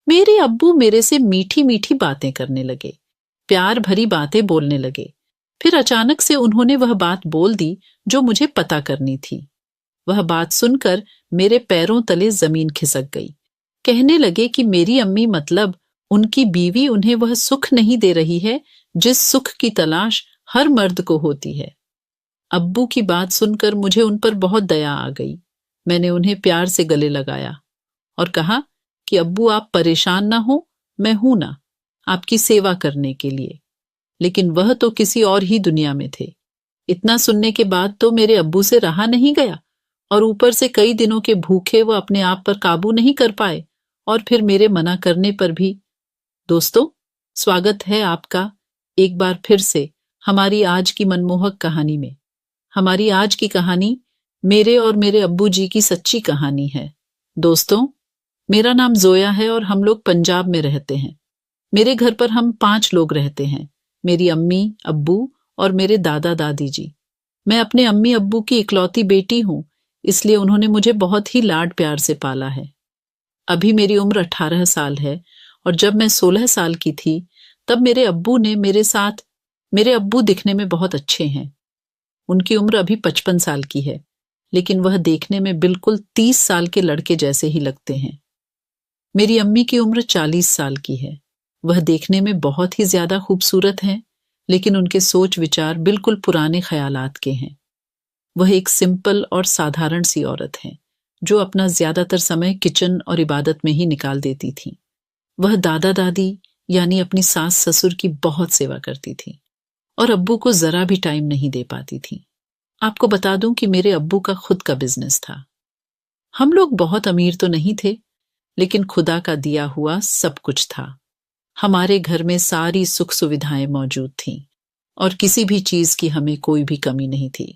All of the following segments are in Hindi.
मेरे अब्बू मेरे से मीठी मीठी बातें करने लगे, प्यार भरी बातें बोलने लगे। फिर अचानक से उन्होंने वह बात बोल दी जो मुझे पता करनी थी। वह बात सुनकर मेरे पैरों तले जमीन खिसक गई। कहने लगे कि मेरी अम्मी मतलब उनकी बीवी उन्हें वह सुख नहीं दे रही है जिस सुख की तलाश हर मर्द को होती है। अब्बू की बात सुनकर मुझे उन पर बहुत दया आ गई। मैंने उन्हें प्यार से गले लगाया और कहा कि अब्बू आप परेशान ना हो, मैं हूं ना आपकी सेवा करने के लिए। लेकिन वह तो किसी और ही दुनिया में थे। इतना सुनने के बाद तो मेरे अब्बू से रहा नहीं गया और ऊपर से कई दिनों के भूखे वो अपने आप पर काबू नहीं कर पाए और फिर मेरे मना करने पर भी। दोस्तों, स्वागत है आपका एक बार फिर से हमारी आज की मनमोहक कहानी में। हमारी आज की कहानी मेरे और मेरे अब्बू जी की सच्ची कहानी है। दोस्तों, मेरा नाम जोया है और हम लोग पंजाब में रहते हैं। मेरे घर पर हम 5 लोग रहते हैं, मेरी अम्मी, अब्बू और मेरे दादा दादी जी। मैं अपने अम्मी अब्बू की इकलौती बेटी हूं, इसलिए उन्होंने मुझे बहुत ही लाड प्यार से पाला है। अभी मेरी उम्र 18 साल है और जब मैं 16 साल की थी तब मेरे अब्बू ने मेरे साथ। मेरे अब्बू दिखने में बहुत अच्छे हैं। उनकी उम्र अभी 55 साल की है, लेकिन वह देखने में बिल्कुल 30 साल के लड़के जैसे ही लगते हैं। मेरी अम्मी की उम्र 40 साल की है। वह देखने में बहुत ही ज्यादा खूबसूरत हैं, लेकिन उनके सोच विचार बिल्कुल पुराने ख्यालात के हैं। वह एक सिंपल और साधारण सी औरत है जो अपना ज्यादातर समय किचन और इबादत में ही निकाल देती थी। वह दादा दादी यानी अपनी सास ससुर की बहुत सेवा करती थी और अब्बू को जरा भी टाइम नहीं दे पाती थी। आपको बता दूं कि मेरे अब्बू का खुद का बिजनेस था। हम लोग बहुत अमीर तो नहीं थे, लेकिन खुदा का दिया हुआ सब कुछ था। हमारे घर में सारी सुख सुविधाएं मौजूद थीं और किसी भी चीज की हमें कोई भी कमी नहीं थी।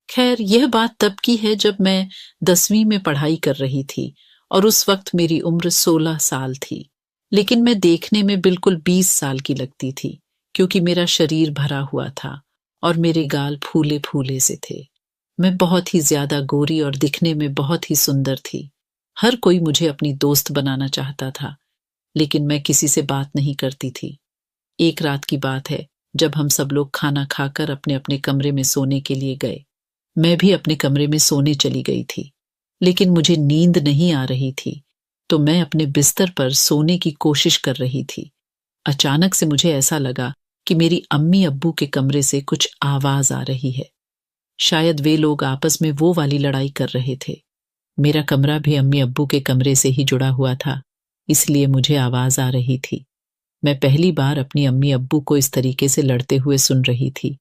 खैर, यह बात तब की है जब मैं 10वीं में पढ़ाई कर रही थी और उस वक्त मेरी उम्र 16 साल थी। लेकिन मैं देखने में बिल्कुल 20 साल की लगती थी, क्योंकि मेरा शरीर भरा हुआ था और मेरे गाल फूले फूले से थे। मैं बहुत ही ज्यादा गोरी और दिखने में बहुत ही सुंदर थी। हर कोई मुझे अपनी दोस्त बनाना चाहता था, लेकिन मैं किसी से बात नहीं करती थी। एक रात की बात है, जब हम सब लोग खाना खाकर अपने अपने कमरे में सोने के लिए गए। मैं भी अपने कमरे में सोने चली गई थी, लेकिन मुझे नींद नहीं आ रही थी, तो मैं अपने बिस्तर पर सोने की कोशिश कर रही थी। अचानक से मुझे ऐसा लगा कि मेरी अम्मी अब्बू के कमरे से कुछ आवाज आ रही है। शायद वे लोग आपस में वो वाली लड़ाई कर रहे थे। मेरा कमरा भी अम्मी अब्बू के कमरे से ही जुड़ा हुआ था, इसलिए मुझे आवाज आ रही थी। मैं पहली बार अपनी अम्मी अब्बू को इस तरीके से लड़ते हुए सुन रही थी,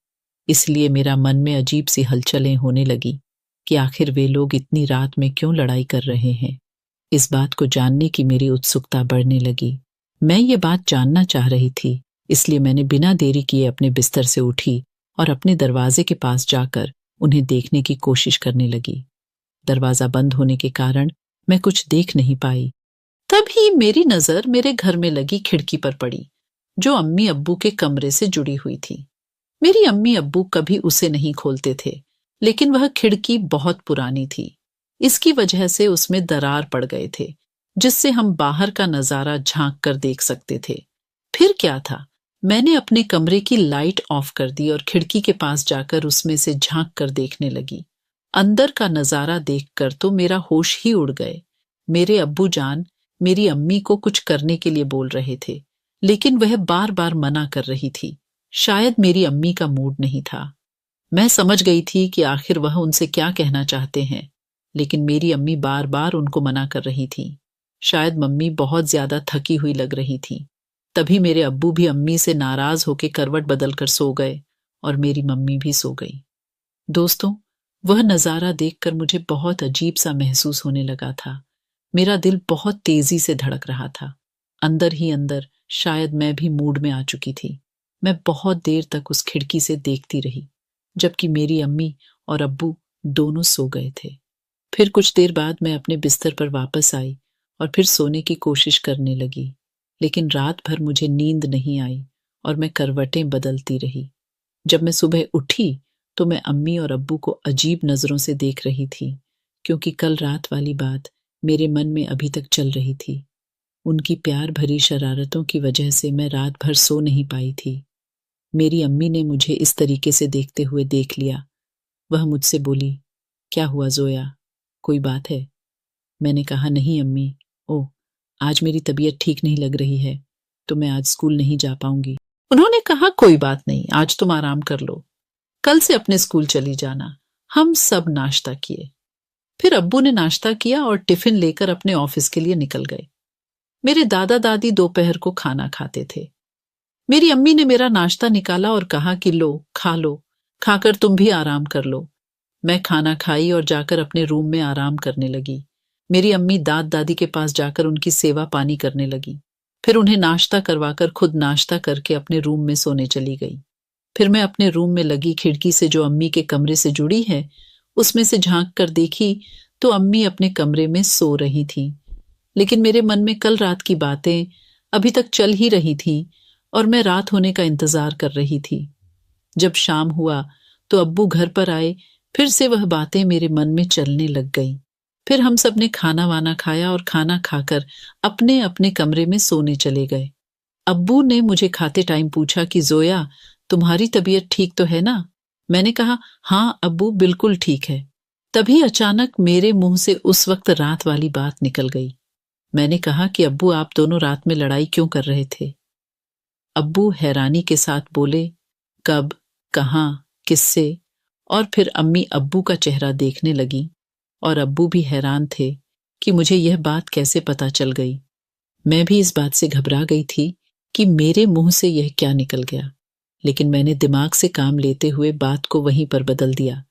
इसलिए मेरा मन में अजीब सी हलचलें होने लगी कि आखिर वे लोग इतनी रात में क्यों लड़ाई कर रहे हैं। इस बात को जानने की मेरी उत्सुकता बढ़ने लगी। मैं ये बात जानना चाह रही थी, इसलिए मैंने बिना देरी किए अपने बिस्तर से उठी और अपने दरवाजे के पास जाकर उन्हें देखने की कोशिश करने लगी। दरवाजा बंद होने के कारण मैं कुछ देख नहीं पाई। तभी मेरी नजर मेरे घर में लगी खिड़की पर पड़ी, जो अम्मी अब्बू के कमरे से जुड़ी हुई थी। मेरी अम्मी अब्बू कभी उसे नहीं खोलते थे, लेकिन वह खिड़की बहुत पुरानी थी। इसकी वजह से उसमें दरार पड़ गए थे, जिससे हम बाहर का नजारा झांक कर देख सकते थे। फिर क्या था, मैंने अपने कमरे की लाइट ऑफ कर दी और खिड़की के पास जाकर उसमें से झांक कर देखने लगी। अंदर का नजारा देखकर तो मेरा होश ही उड़ गए। मेरे अब्बू जान मेरी अम्मी को कुछ करने के लिए बोल रहे थे, लेकिन वह बार बार मना कर रही थी। शायद मेरी अम्मी का मूड नहीं था। मैं समझ गई थी कि आखिर वह उनसे क्या कहना चाहते हैं, लेकिन मेरी अम्मी बार बार उनको मना कर रही थी। शायद मम्मी बहुत ज्यादा थकी हुई लग रही थी। तभी मेरे अब्बू भी अम्मी से नाराज होकर करवट बदलकर सो गए और मेरी मम्मी भी सो गई। दोस्तों, वह नजारा देखकर मुझे बहुत अजीब सा महसूस होने लगा था। मेरा दिल बहुत तेजी से धड़क रहा था। अंदर ही अंदर शायद मैं भी मूड में आ चुकी थी। मैं बहुत देर तक उस खिड़की से देखती रही, जबकि मेरी अम्मी और अब्बू दोनों सो गए थे। फिर कुछ देर बाद मैं अपने बिस्तर पर वापस आई और फिर सोने की कोशिश करने लगी, लेकिन रात भर मुझे नींद नहीं आई और मैं करवटें बदलती रही। जब मैं सुबह उठी तो मैं अम्मी और अब्बू को अजीब नजरों से देख रही थी, क्योंकि कल रात वाली बात मेरे मन में अभी तक चल रही थी। उनकी प्यार भरी शरारतों की वजह से मैं रात भर सो नहीं पाई थी। मेरी अम्मी ने मुझे इस तरीके से देखते हुए देख लिया। वह मुझसे बोली, क्या हुआ ज़ोया, कोई बात है? मैंने कहा, नहीं अम्मी। ओह, आज मेरी तबीयत ठीक नहीं लग रही है, तो मैं आज स्कूल नहीं जा पाऊंगी। उन्होंने कहा, कोई बात नहीं, आज तुम आराम कर लो, कल से अपने स्कूल चली जाना। हम सब नाश्ता किए। फिर अब्बू ने नाश्ता किया और टिफिन लेकर अपने ऑफिस के लिए निकल गए। मेरे दादा दादी दोपहर को खाना खाते थे। मेरी अम्मी ने मेरा नाश्ता निकाला और कहा कि लो, खा लो, खाकर तुम भी आराम कर लो। मैं खाना खाई और जाकर अपने रूम में आराम करने लगी। मेरी अम्मी दाद दादी के पास जाकर उनकी सेवा पानी करने लगी। फिर उन्हें नाश्ता करवाकर खुद नाश्ता करके अपने रूम में सोने चली गई। फिर मैं अपने रूम में लगी खिड़की से जो अम्मी के कमरे से जुड़ी है, उसमें से झांक कर देखी तो अम्मी अपने कमरे में सो रही थी। लेकिन मेरे मन में कल रात की बातें अभी तक चल ही रही थीं और मैं रात होने का इंतजार कर रही थी। जब शाम हुआ तो अब्बू घर पर आए। फिर से वह बातें मेरे मन में चलने लग गईं। फिर हम सब ने खाना वाना खाया और खाना खाकर अपने अपने कमरे में सोने चले गए। अब्बू ने मुझे खाते टाइम पूछा कि ज़ोया, तुम्हारी तबीयत ठीक तो है ना? मैंने कहा, हाँ अब्बू, बिल्कुल ठीक है। तभी अचानक मेरे मुंह से उस वक्त रात वाली बात निकल गई। मैंने कहा कि अब्बू, आप दोनों रात में लड़ाई क्यों कर रहे थे? अब्बू हैरानी के साथ बोले, कब, कहाँ, किससे? और फिर अम्मी अब्बू का चेहरा देखने लगी और अब्बू भी हैरान थे कि मुझे यह बात कैसे पता चल गई। मैं भी इस बात से घबरा गई थी कि मेरे मुंह से यह क्या निकल गया, लेकिन मैंने दिमाग से काम लेते हुए बात को वहीं पर बदल दिया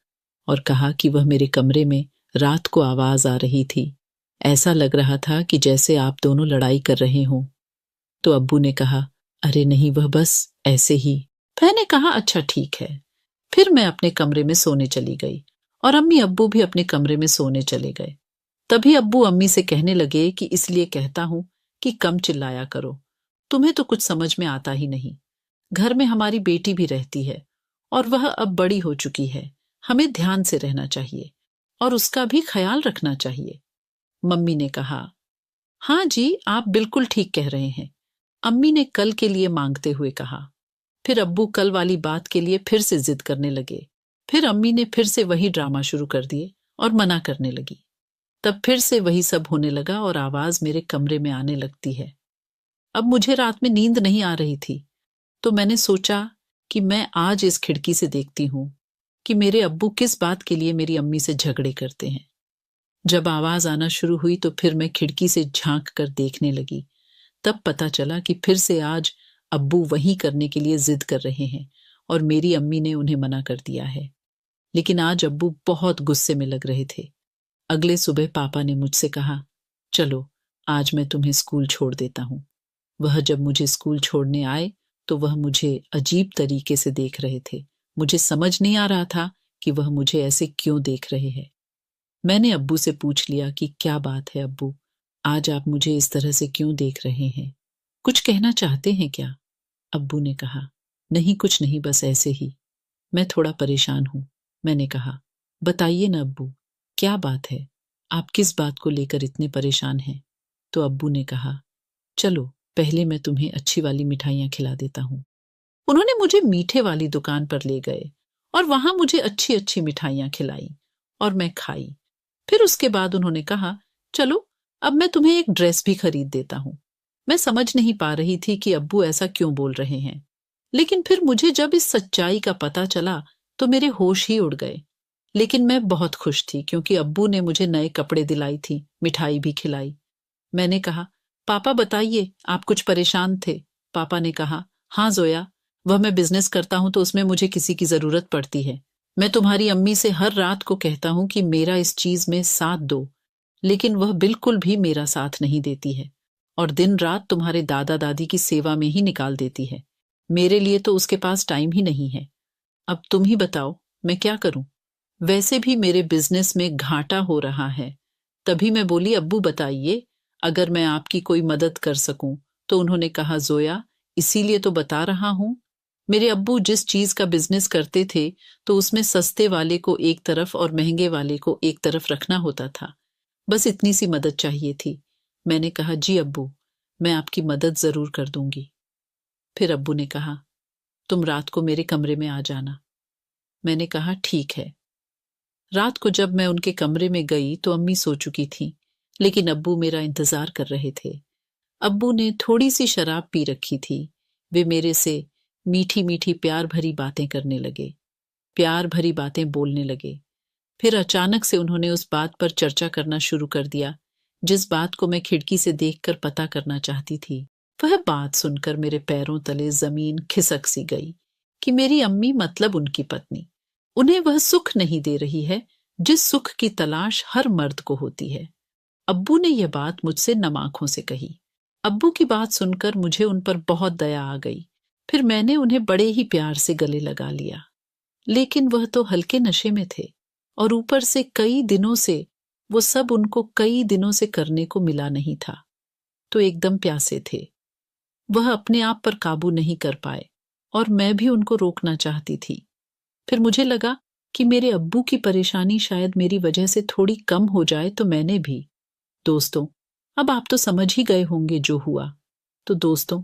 और कहा कि वह मेरे कमरे में रात को आवाज आ रही थी। ऐसा लग रहा था कि जैसे आप दोनों लड़ाई कर रहे हों। तो अब्बू ने कहा, अरे नहीं, वह बस ऐसे ही। मैंने कहा, अच्छा ठीक है। फिर मैं अपने कमरे में सोने चली गई और अम्मी अब्बू भी अपने कमरे में सोने चले गए। तभी अब्बू अम्मी से कहने लगे कि इसलिए कहता हूं कि कम चिल्लाया करो, तुम्हें तो कुछ समझ में आता ही नहीं। घर में हमारी बेटी भी रहती है और वह अब बड़ी हो चुकी है। हमें ध्यान से रहना चाहिए और उसका भी ख्याल रखना चाहिए। मम्मी ने कहा, हाँ जी, आप बिल्कुल ठीक कह रहे हैं। अम्मी ने कल के लिए मांगते हुए कहा। फिर अब्बू कल वाली बात के लिए फिर से जिद करने लगे। फिर अम्मी ने फिर से वही ड्रामा शुरू कर दिए और मना करने लगी। तब फिर से वही सब होने लगा और आवाज मेरे कमरे में आने लगती है। अब मुझे रात में नींद नहीं आ रही थी, तो मैंने सोचा कि मैं आज इस खिड़की से देखती हूं कि मेरे अब्बू किस बात के लिए मेरी अम्मी से झगड़े करते हैं। जब आवाज आना शुरू हुई तो फिर मैं खिड़की से झांक कर देखने लगी। तब पता चला कि फिर से आज अब्बू वही करने के लिए जिद कर रहे हैं और मेरी अम्मी ने उन्हें मना कर दिया है। लेकिन आज अब्बू बहुत गुस्से में लग रहे थे। अगले सुबह पापा ने मुझसे कहा, चलो आज मैं तुम्हें स्कूल छोड़ देता हूं। वह जब मुझे स्कूल छोड़ने आए तो वह मुझे अजीब तरीके से देख रहे थे। मुझे समझ नहीं आ रहा था कि वह मुझे ऐसे क्यों देख रहे हैं। मैंने अब्बू से पूछ लिया कि क्या बात है अब्बू, आज आप मुझे इस तरह से क्यों देख रहे हैं? कुछ कहना चाहते हैं क्या? अब्बू ने कहा, नहीं कुछ नहीं, बस ऐसे ही। मैं थोड़ा परेशान हूं। मैंने कहा, बताइए ना अब्बू, क्या बात है? आप किस बात को लेकर इतने परेशान हैं? तो अब्बू ने कहा, चलो पहले मैं तुम्हें अच्छी वाली मिठाइयां खिला देता हूं। उन्होंने मुझे मीठे वाली दुकान पर ले गए और वहां मुझे अच्छी अच्छी मिठाइयां खिलाई और मैं खाई। फिर उसके बाद उन्होंने कहा, चलो अब मैं तुम्हें एक ड्रेस भी खरीद देता हूं। मैं समझ नहीं पा रही थी कि अब्बू ऐसा क्यों बोल रहे हैं, लेकिन फिर मुझे जब इस सच्चाई का पता चला तो मेरे होश ही उड़ गए। लेकिन मैं बहुत खुश थी क्योंकि अब्बू ने मुझे नए कपड़े दिलाई थी, मिठाई भी खिलाई। मैंने कहा, पापा बताइए, आप कुछ परेशान थे? पापा ने कहा, हाँ ज़ोया, वह मैं बिजनेस करता हूं तो उसमें मुझे किसी की जरूरत पड़ती है। मैं तुम्हारी अम्मी से हर रात को कहता हूं कि मेरा इस चीज में साथ दो, लेकिन वह बिल्कुल भी मेरा साथ नहीं देती है और दिन रात तुम्हारे दादा दादी की सेवा में ही निकाल देती है। मेरे लिए तो उसके पास टाइम ही नहीं है। अब तुम ही बताओ मैं क्या करूं? वैसे भी मेरे बिजनेस में घाटा हो रहा है। तभी मैं बोली, अब्बू बताइए, अगर मैं आपकी कोई मदद कर सकूं। तो उन्होंने कहा, ज़ोया, इसीलिए तो बता रहा हूं। मेरे अब्बू जिस चीज का बिजनेस करते थे तो उसमें सस्ते वाले को एक तरफ और महंगे वाले को एक तरफ रखना होता था। बस इतनी सी मदद चाहिए थी। मैंने कहा, जी अब्बू, मैं आपकी मदद जरूर कर दूंगी। फिर अब्बू ने कहा, तुम रात को मेरे कमरे में आ जाना। मैंने कहा, ठीक है। रात को जब मैं उनके कमरे में गई तो अम्मी सो चुकी थीं, लेकिन अब्बू मेरा इंतजार कर रहे थे। अब्बू ने थोड़ी सी शराब पी रखी थी। वे मेरे से मीठी मीठी प्यार भरी बातें करने लगे, प्यार भरी बातें बोलने लगे। फिर अचानक से उन्होंने उस बात पर चर्चा करना शुरू कर दिया जिस बात को मैं खिड़की से देखकर पता करना चाहती थी। वह बात सुनकर मेरे पैरों तले जमीन खिसक सी गई कि मेरी अम्मी मतलब उनकी पत्नी उन्हें वह सुख नहीं दे रही है जिस सुख की तलाश हर मर्द को होती है। अब्बू ने यह बात मुझसे नम आंखों से कही। अब्बू की बात सुनकर मुझे उन पर बहुत दया आ गई। फिर मैंने उन्हें बड़े ही प्यार से गले लगा लिया। लेकिन वह तो हल्के नशे में थे और ऊपर से कई दिनों से वो सब उनको कई दिनों से करने को मिला नहीं था, तो एकदम प्यासे थे। वह अपने आप पर काबू नहीं कर पाए और मैं भी उनको रोकना चाहती थी। फिर मुझे लगा कि मेरे अब्बू की परेशानी शायद मेरी वजह से थोड़ी कम हो जाए, तो मैंने भी। दोस्तों, अब आप तो समझ ही गए होंगे जो हुआ। तो दोस्तों,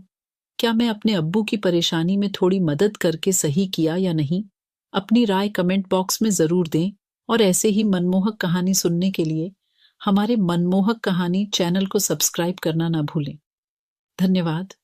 क्या मैं अपने अब्बू की परेशानी में थोड़ी मदद करके सही किया या नहीं? अपनी राय कमेंट बॉक्स में जरूर दें और ऐसे ही मनमोहक कहानी सुनने के लिए हमारे मनमोहक कहानी चैनल को सब्सक्राइब करना ना भूलें। धन्यवाद।